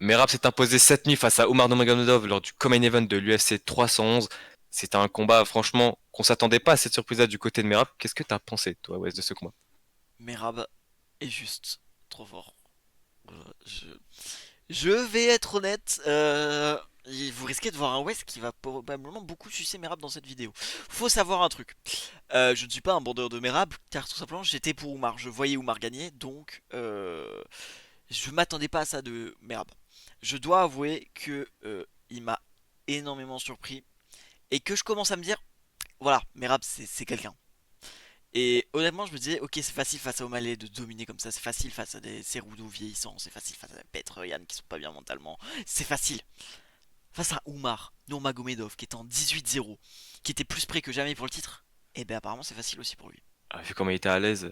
Merab s'est imposé 7 nuits face à Umar Nurmagomedov lors du co-main event de l'UFC 311. C'était un combat, franchement, qu'on s'attendait pas à cette surprise-là du côté de Merab. Qu'est-ce que t'as pensé, toi, Wes, de ce combat? Merab est juste trop fort. Voilà, je vais être honnête, vous risquez de voir un West qui va probablement beaucoup sucer Merab dans cette vidéo. Faut savoir un truc. Je ne suis pas un bandeur de Merab, car tout simplement j'étais pour Oumar. Je voyais Oumar gagner, donc je m'attendais pas à ça de Merab. Je dois avouer que il m'a énormément surpris et que je commence à me dire, voilà, Merab c'est quelqu'un. Et honnêtement, je me disais, ok, c'est facile face à O'Malley de dominer comme ça, c'est facile face à des Cerudo vieillissants, c'est facile face à Petr Yan qui sont pas bien mentalement, c'est facile. Face à Oumar Nurmagomedov qui est en 18-0, qui était plus près que jamais pour le titre, et ben apparemment c'est facile aussi pour lui. Ah, vu comment il était à l'aise.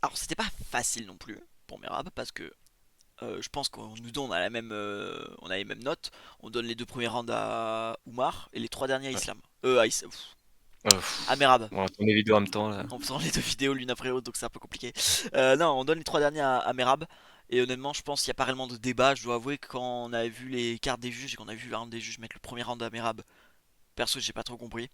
Alors c'était pas facile non plus pour Merab parce que je pense qu'on nous donne on a les mêmes notes. On donne les deux premiers rounds à Oumar et les trois derniers à Ouais. Islam. À Pff, Merab. on va tourner les vidéos en même temps, là. En faisant les deux vidéos l'une après l'autre, donc c'est un peu compliqué. Non, on donne les trois derniers à Merab. Et honnêtement, je pense qu'il n'y a pas réellement de débat. Je dois avouer que quand on avait vu les cartes des juges et qu'on a vu le round des juges mettre le premier round à Merab, perso, j'ai pas trop compris.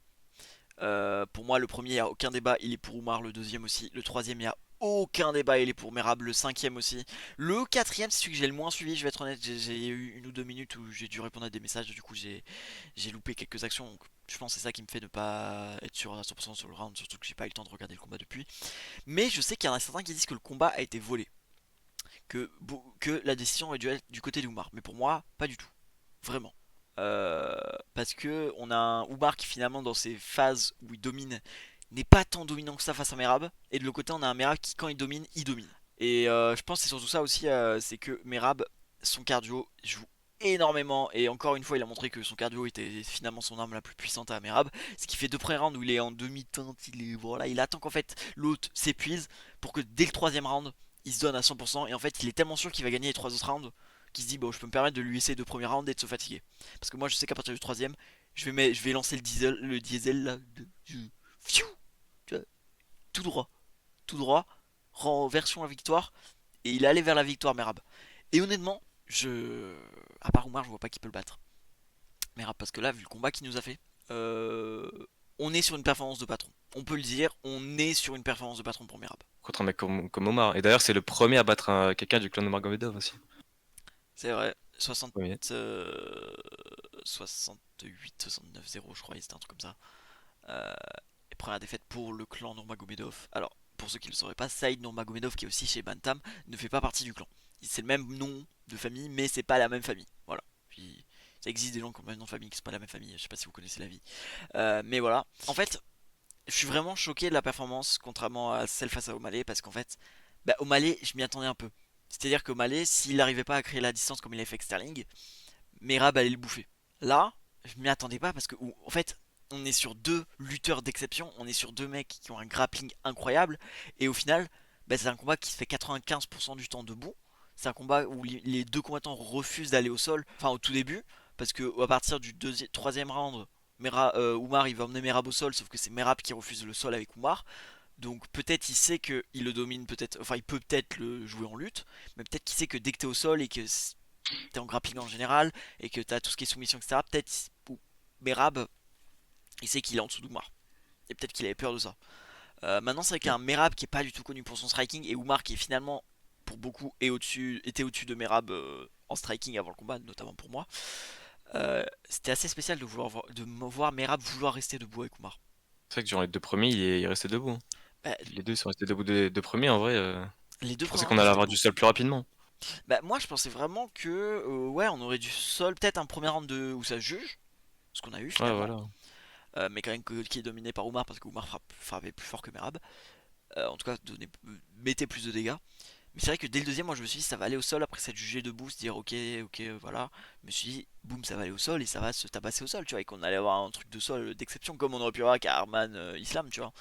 Pour moi, le premier, il n'y a aucun débat, il est pour Oumar. Le deuxième aussi. Le troisième, il n'y a aucun débat, il est pour Merab. Le cinquième aussi. Le quatrième, c'est celui que j'ai le moins suivi, je vais être honnête. J'ai eu 1 ou 2 minutes où j'ai dû répondre à des messages, du coup, j'ai loupé quelques actions. Donc, je pense que c'est ça qui me fait ne pas être sûr à 100% sur le round, surtout que j'ai pas eu le temps de regarder le combat depuis. Mais je sais qu'il y en a certains qui disent que le combat a été volé, que la décision aurait dû être du côté d'Oumar. Mais pour moi, pas du tout. Vraiment. Parce que on a un Oumar qui finalement dans ses phases où il domine n'est pas tant dominant que ça face à Merab. Et de l'autre côté on a un Merab qui quand il domine, il domine. Et je pense que c'est surtout ça aussi, c'est que Merab, son cardio joue énormément. Et encore une fois il a montré que son cardio était finalement son arme la plus puissante à Merab. Ce qui fait deux premiers rounds où il est en demi-teinte, voilà, il attend qu'en fait l'autre s'épuise pour que dès le troisième round il se donne à 100%. Et en fait il est tellement sûr qu'il va gagner les trois autres rounds qui se dit bon je peux me permettre de lui laisser deux premiers rounds et de se fatiguer. Parce que moi je sais qu'à partir du troisième, je vais lancer le diesel là, fiou, tout droit, tout droit, version à victoire, et il est allé vers la victoire Merab. Et honnêtement, à part Oumar, je vois pas qui peut le battre. Merab, parce que là, vu le combat qu'il nous a fait, euh, on est sur une performance de patron. On peut le dire, on est sur une performance de patron pour Merab. Contre un mec comme Omar. Et d'ailleurs, c'est le premier à battre quelqu'un du clan de Nurmagomedov aussi. C'est vrai, 60, Premier. 68, 69, 0, je crois, c'était un truc comme ça. Euh, et première défaite pour le clan Nurmagomedov. Alors, pour ceux qui ne le sauraient pas, Saïd Nurmagomedov, qui est aussi chez Bantam, ne fait pas partie du clan. C'est le même nom de famille, mais c'est pas la même famille. Voilà. Puis, ça existe des gens qui ont le même nom de famille qui sont pas la même famille. Je sais pas si vous connaissez la vie. Mais voilà. En fait, je suis vraiment choqué de la performance, contrairement à celle face à O'Malley, parce qu'en fait, bah, O'Malley, je m'y attendais un peu. C'est-à-dire qu'O'Malley, s'il n'arrivait pas à créer la distance comme il a fait avec Sterling, Merab allait le bouffer. Là, je m'y attendais pas parce que, en fait, on est sur deux lutteurs d'exception, on est sur deux mecs qui ont un grappling incroyable, et au final, bah, c'est un combat qui se fait 95% du temps debout. C'est un combat où les deux combattants refusent d'aller au sol, enfin au tout début, parce que à partir du troisième round, Oumar il va emmener Merab au sol, sauf que c'est Merab qui refuse le sol avec Oumar. Donc peut-être il sait qu'il le domine, peut-être, enfin il peut peut-être le jouer en lutte, mais peut-être qu'il sait que dès que t'es au sol et que t'es en grappling en général et que t'as tout ce qui est soumission, etc. Peut-être Merab, il sait qu'il est en dessous d'Oumar. Et peut-être qu'il avait peur de ça. Maintenant, c'est vrai qu'un Merab qui est pas du tout connu pour son striking et Oumar qui est finalement, pour beaucoup, était au-dessus de Merab en striking avant le combat, notamment pour moi. C'était assez spécial de me voir Merab vouloir rester debout avec Oumar. C'est vrai que durant les deux premiers, il est resté debout, hein. Bah, Les deux sont restés debout des deux premiers, en vrai. les deux Je pensais premiers qu'on rounds, allait j'étais avoir du debout. sol plus rapidement. Bah, moi, je pensais vraiment que, ouais, on aurait du sol, peut-être un premier round où ça juge, ce qu'on a eu Ouais, finalement. voilà. Mais quand même qui est dominé par Oumar parce que Oumar frappait plus fort que Merab. En tout cas, mettait plus de dégâts. Mais c'est vrai que dès le deuxième, moi je me suis dit ça va aller au sol après s'être jugé debout, se dire ok, ok, voilà. Je me suis dit, boum, ça va aller au sol et ça va se tabasser au sol, tu vois, et qu'on allait avoir un truc de sol d'exception comme on aurait pu avoir avec Arman Islam, tu vois.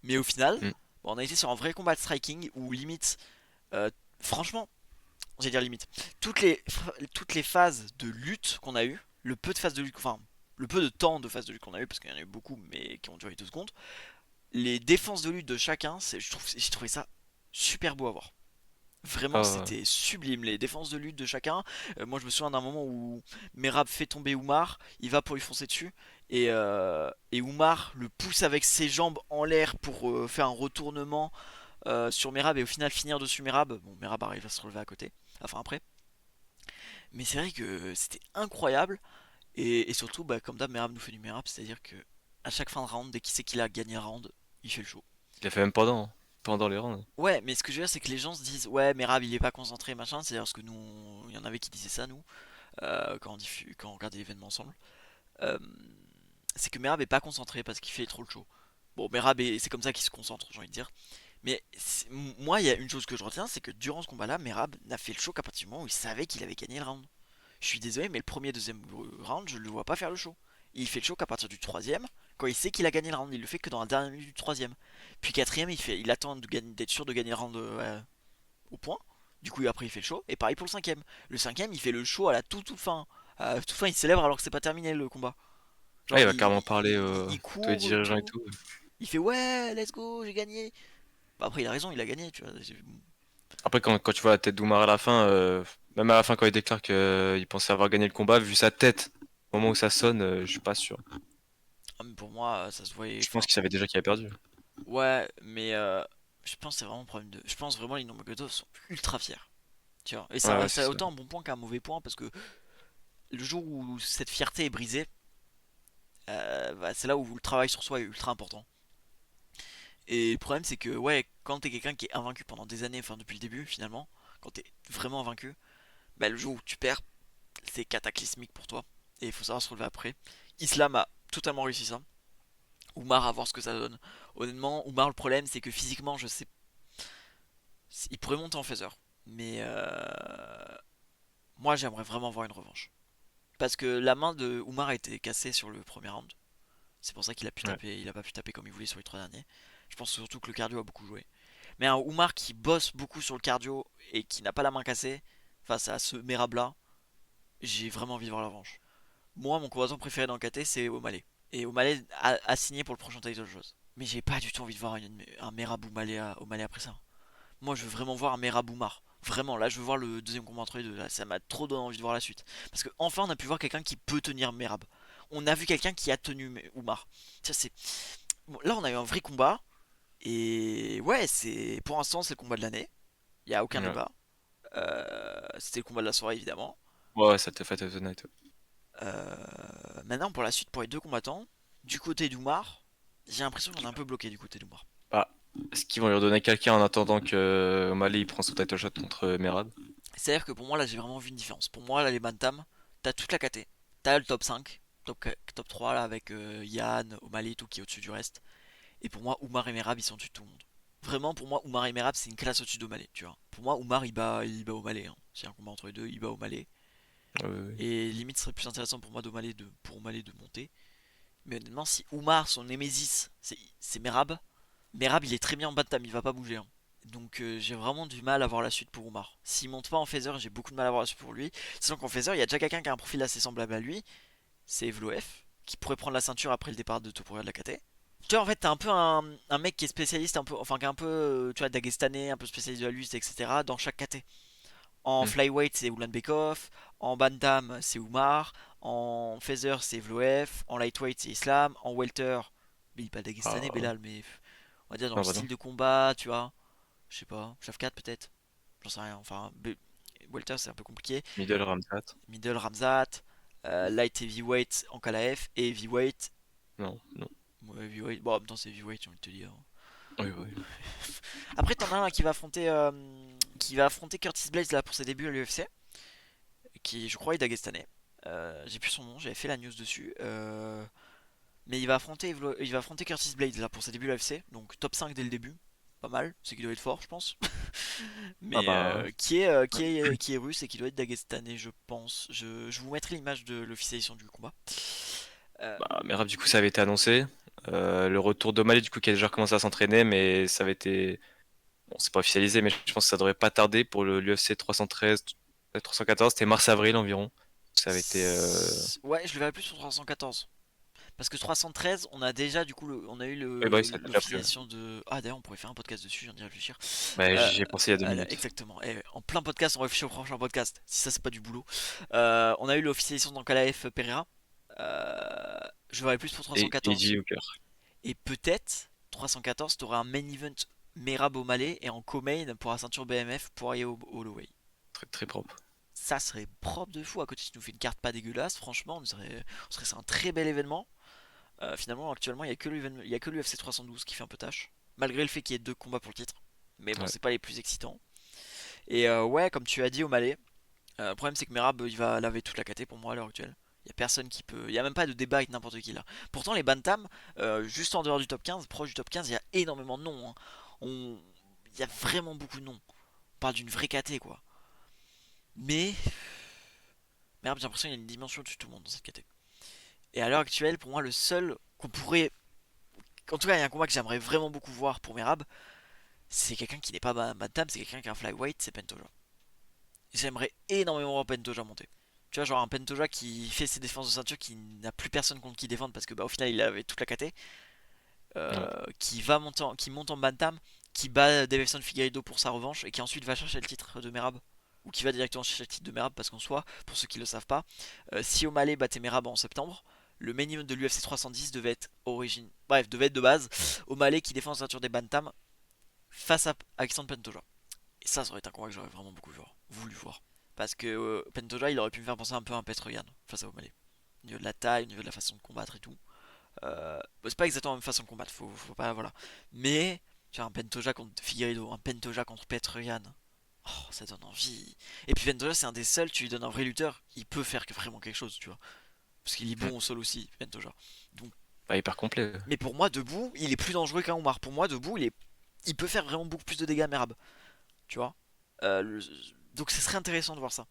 Mais au final, Mm. bon, on a été sur un vrai combat de striking où limite, franchement, j'allais dire limite, toutes les phases de lutte qu'on a eu, le peu de phases de lutte, enfin, le peu de temps de phase de lutte qu'on a eu, parce qu'il y en a eu beaucoup, mais qui ont duré 2 secondes, les défenses de lutte de chacun, j'ai trouvé ça super beau à voir. Vraiment, Ah, c'était sublime, les défenses de lutte de chacun. Moi, je me souviens d'un moment où Merab fait tomber Oumar, il va pour lui foncer dessus, et Oumar le pousse avec ses jambes en l'air pour faire un retournement sur Merab, et au final finir dessus Merab. Bon, Merab arrive à se relever à côté, enfin après. Mais c'est vrai que c'était incroyable, et surtout, bah, comme d'hab, Merab nous fait du Merab, c'est-à-dire que à chaque fin de round, dès qu'il sait qu'il a gagné un round, il fait le show. il a fait même pendant les rounds. Ouais, mais ce que je veux dire, c'est que les gens se disent, ouais, Merab il est pas concentré, machin. C'est-à-dire ce que nous, il y en avait qui disaient ça, nous, quand on regardait l'événement ensemble. Euh, c'est que Merab est pas concentré parce qu'il fait trop le show. Bon, c'est comme ça qu'il se concentre, j'ai envie de dire. Mais moi, il y a une chose que je retiens, c'est que durant ce combat-là, Merab n'a fait le show qu'à partir du moment où il savait qu'il avait gagné le round. Je suis désolé, mais le premier, deuxième round, je le vois pas faire le show. Il fait le show qu'à partir du troisième, quand il sait qu'il a gagné le round. Il le fait que dans la dernière minute du troisième. Puis quatrième, il attend d'être sûr de gagner le round au point. Du coup, après, il fait le show. Et pareil pour le cinquième. Le cinquième, il fait le show à la toute fin. À la toute fin, il célèbre alors que c'est pas terminé le combat. Ah, Genre, il va carrément parler il tous les court et dirigeants et tout. tout. Il fait ouais, let's go, j'ai gagné. Bah, après, il a raison, il a gagné, tu vois. Après, quand tu vois la tête d'Oumar à la fin, même à la fin, quand il déclare qu'il pensait avoir gagné le combat, vu sa tête, au moment où ça sonne, je suis pas sûr. Ah, mais pour moi, ça se voyait. Je pense Enfin, qu'il savait déjà qu'il avait perdu. ouais, mais je pense que c'est vraiment un problème de. Je pense vraiment les Nurmagomedov sont ultra fiers. Tu vois. Et Ouais, ouais, ça a c'est ça. autant un bon point qu'un mauvais point parce que le jour où cette fierté est brisée, bah, c'est là où le travail sur soi est ultra important. Et le problème, c'est que, ouais, quand t'es quelqu'un qui est invaincu pendant des années, enfin depuis le début finalement, quand t'es vraiment invaincu, bah, le jour où tu perds, c'est cataclysmique pour toi. Et il faut savoir se relever après. Islam a totalement réussi ça. Oumar, à voir ce que ça donne. Honnêtement, Oumar, le problème, c'est que physiquement, je sais. Il pourrait monter en phaser. Mais moi, j'aimerais vraiment voir une revanche. Parce que la main de Oumar a été cassée sur le premier round. C'est pour ça qu'il a pu Ouais. taper, il a pas pu taper comme il voulait sur les trois derniers. Je pense surtout que le cardio a beaucoup joué. Mais un Oumar qui bosse beaucoup sur le cardio et qui n'a pas la main cassée face à ce Merab là, j'ai vraiment envie de voir la revanche. Moi, mon combattant préféré dans le KT, c'est O'Malley. Et O'Malley a signé pour le prochain title chose. Mais j'ai pas du tout envie de voir un Merab O'Malley après ça. Moi, je veux vraiment voir un Merab Oumar. Vraiment, là, je veux voir le deuxième combat entre les deux. Là, ça m'a trop donné envie de voir la suite. Parce que enfin, on a pu voir quelqu'un qui peut tenir Merab. On a vu quelqu'un qui a tenu Oumar. Ça, c'est... Bon, là, on a eu un vrai combat. Et ouais, c'est pour l'instant, c'est le combat de l'année. Il n'y a aucun Ouais. débat. C'était le combat de la soirée, évidemment. Ouais, ouais, ça te fait of the Night. Euh, Maintenant, pour la suite, pour les deux combattants, du côté d'Oumar, j'ai l'impression qu'on est un peu bloqué du côté d'Oumar. Bah, est-ce qu'ils vont lui redonner quelqu'un en attendant que O'Malley il prend son title shot contre Merab? C'est-à-dire que pour moi, là, j'ai vraiment vu une différence. Pour moi, là, les Bantam, t'as toute la KT. T'as le top 5, top 3, là, avec Yann, O'Malley et tout, qui est au-dessus du reste. Et pour moi, Oumar et Merab, ils sont au-dessus de tout le monde. Vraiment, pour moi, Oumar et Merab, c'est une classe au-dessus d'O'Malley, tu vois. Pour moi, Oumar, il bat O'Malley, hein. S'il y a un combat entre les deux, il bat O'Malley. Ouais, ouais, ouais. Et limite, ce serait plus intéressant pour moi pour O'Malley de monter. Mais honnêtement, si Oumar, son Némésis, c'est Merab, Merab, il est très bien en Bantam, il va pas bouger, hein. Donc j'ai vraiment du mal à voir la suite pour Oumar. S'il monte pas en phaser, j'ai beaucoup de mal à voir la suite pour lui. Sachant qu'en phaser, il y a déjà quelqu'un qui a un profil assez semblable à lui, c'est Evloef, qui pourrait prendre la ceinture après le départ de Topuria de la KT. Tu vois, en fait, t'as un peu un mec qui est spécialiste, un peu, enfin qui est un peu, tu vois, dagestanais, un peu spécialiste de la lutte, etc. dans chaque KT. En Hmm. flyweight, c'est Ulanbekov. En bantam, c'est Oumar. En feather, c'est Vloef. En lightweight, c'est Islam. En welter, mais il est pas dagestanais, Ah, Belal, mais on va dire dans le non, bah non. style de combat, tu vois. Je sais pas, Shafkat peut-être. J'en sais rien. Enfin, welter, c'est un peu compliqué. Middle Ramsat. Middle, Ramzat. Light heavyweight en KLF. Et heavyweight. Non, non. Ouais, heavyweight. Bon, en même temps, c'est heavyweight, j'ai envie de te dire. Oui, oui. Après, t'en as un là, qui va affronter Curtis Blades là pour ses débuts à l'UFC. Qui, je crois, est dagestanais. J'ai plus son nom, j'avais fait la news dessus. Mais il va affronter Curtis Blades là pour ses débuts à l'UFC, donc top 5 dès le début. Pas mal, c'est qu'il doit être fort, je pense. Ah Mais bah ouais. qui est russe et qui doit être dagestanais, je pense. Je vous mettrai l'image de l'officialisation du combat. Euh, Bah, Merab, du coup, ça avait été annoncé. Le retour d'O'Malley, du coup, qui a déjà commencé à s'entraîner, mais ça avait été. Bon, c'est pas officialisé, mais je pense que ça devrait pas tarder pour l'UFC 313, 314. C'était mars-avril environ. Ça avait été. ouais, je le verrai plus sur 314. Parce que 313, on a déjà du coup, on a eu Oui, bah oui, ça a déjà pris. Ouais. l'officialisation de. Ah d'ailleurs, on pourrait faire un podcast dessus, j'en ai réfléchir. Bah, Euh, j'y ai pensé il y a 2 minutes. Exactement. Et en plein podcast, on réfléchit au prochain podcast. Si ça, c'est pas du boulot. On a eu l'officialisation d'Ankalaev Pereira. Je verrais plus pour Et 314. Eddie Hooker. Et peut-être 314, t'auras un main event Merab au Malais et en co-main pour la ceinture BMF pour aller au Holloway. Très, très propre. Ça serait propre de fou. À côté, si tu nous fais une carte pas dégueulasse, franchement, on serait c'est un très bel événement. Finalement, actuellement, il y a que l'UFC 312 qui fait un peu tâche. Malgré le fait qu'il y ait deux combats pour le titre. Mais bon, Ouais. c'est pas les plus excitants. Et ouais, comme tu as dit au Malais, le problème c'est que Merab il va laver toute la KT pour moi à l'heure actuelle. Il y a personne qui peut. Il y a même pas de débat avec n'importe qui là. Pourtant, les Bantam, juste en dehors du top 15, proche du top 15, il y a énormément de noms, hein. On... Il y a vraiment beaucoup de noms. On parle d'une vraie KT quoi. Mais Merab, j'ai l'impression qu'il y a une dimension au-dessus de tout le monde dans cette KT. Et à l'heure actuelle, pour moi, le seul qu'on pourrait. En tout cas, il y a un combat que j'aimerais vraiment beaucoup voir pour Merab. C'est quelqu'un qui n'est pas Bantam, c'est quelqu'un qui est un flyweight, c'est Pentoja. J'aimerais énormément voir Pentoja monter. Tu vois, genre un Pentoja qui fait ses défenses de ceinture, qui n'a plus personne contre qui défendre parce que bah, au final il avait toute la KT, Ouais. qui monte en Bantam, qui bat Davison Figueiredo pour sa revanche et qui ensuite va chercher le titre de Merab. Ou qui va directement chercher le titre de Merab parce qu'en soi, pour ceux qui le savent pas, si O'Malley battait Merab en septembre, le main event de l'UFC 310 devait être devait être de base O'Malley qui défend la ceinture des Bantam face à Alexandre Pentoja. Et ça aurait été un combat que j'aurais vraiment beaucoup voulu voir. Parce que Pentoja, il aurait pu me faire penser un peu à un Petroyan face à O'Malley. Au niveau de la taille, au niveau de la façon de combattre et tout. C'est pas exactement la même façon de combattre, faut pas. Voilà. Mais, tu vois, un Pentoja contre Figueiredo, un Pentoja contre Petroyan. Oh, ça donne envie. Et puis Pentoja, c'est un des seuls, tu lui donnes un vrai lutteur, il peut faire vraiment quelque chose, tu vois. Parce qu'il est Mm. bon au sol aussi, Pentoja. Donc, Bah, hyper complet. mais pour moi, debout, il est plus dangereux qu'un Omar. Pour moi, debout, il peut faire vraiment beaucoup plus de dégâts à Merab. Tu vois. Euh, le- Donc ce serait intéressant de voir ça.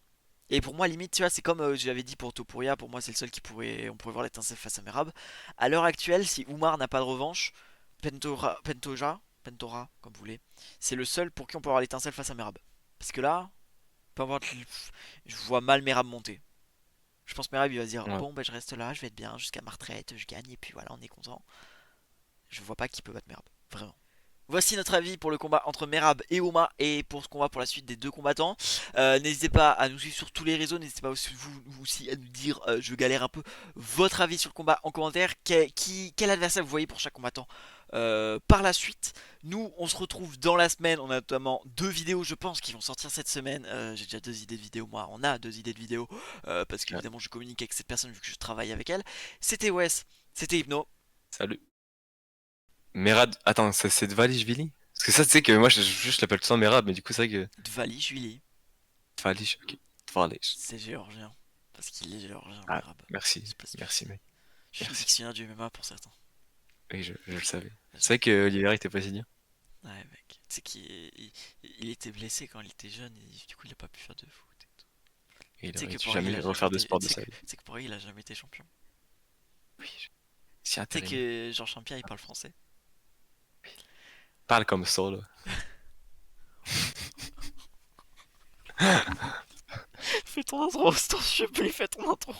Et pour moi, limite, tu vois, c'est comme j'avais dit pour Topuria, pour moi, c'est le seul on pourrait voir l'étincelle face à Merab. À l'heure actuelle, si Umar n'a pas de revanche, Pentora, comme vous voulez, c'est le seul pour qui on peut avoir l'étincelle face à Merab. Parce que là, peu importe, je vois mal Merab monter. Je pense que Merab, il va se dire, Ouais. bon, bah, je reste là, je vais être bien jusqu'à ma retraite, je gagne, et puis voilà, on est content. Je vois pas qui peut battre Merab, vraiment. Voici notre avis pour le combat entre Merab et Oma et pour ce combat pour la suite des deux combattants. N'hésitez pas à nous suivre sur tous les réseaux, n'hésitez pas aussi, vous aussi à nous dire, je galère un peu, votre avis sur le combat en commentaire, quel adversaire vous voyez pour chaque combattant. Par la suite, nous on se retrouve dans la semaine, on a notamment deux vidéos je pense qui vont sortir cette semaine. J'ai déjà deux idées de vidéos, moi on a deux idées de vidéos parce Ouais. qu'évidemment je communique avec cette personne vu que je travaille avec elle. C'était Wes, c'était Hypno, Salut. Merad. Attends, c'est de Valishvili? Parce que ça, tu sais que moi, je l'appelle tout le temps Merad, mais du coup, c'est vrai que. Dvali Julie, Valish, ok. Valish. c'est géorgien. Parce qu'il est géorgien, Ah, Merab. merci. C'est pas Merci, mec. Je suis Merci. dictionnaire du MMA pour certains. Oui, je le savais. Vas-y. C'est vrai que Oliver était brésilien. Ouais, mec. Tu sais qu'il était blessé quand il était jeune et du coup il a pas pu faire de foot et tout. Et il Tu sais aurait que dû Poirier il jamais a jamais refaire de été. sport de sa vie. Tu sais que Poirier il a jamais été champion. Oui, si Tu sais intéressant. que Georges Champion il parle français. Parle comme ça, là. Fais ton intro, je t'en supplie, fais ton intro.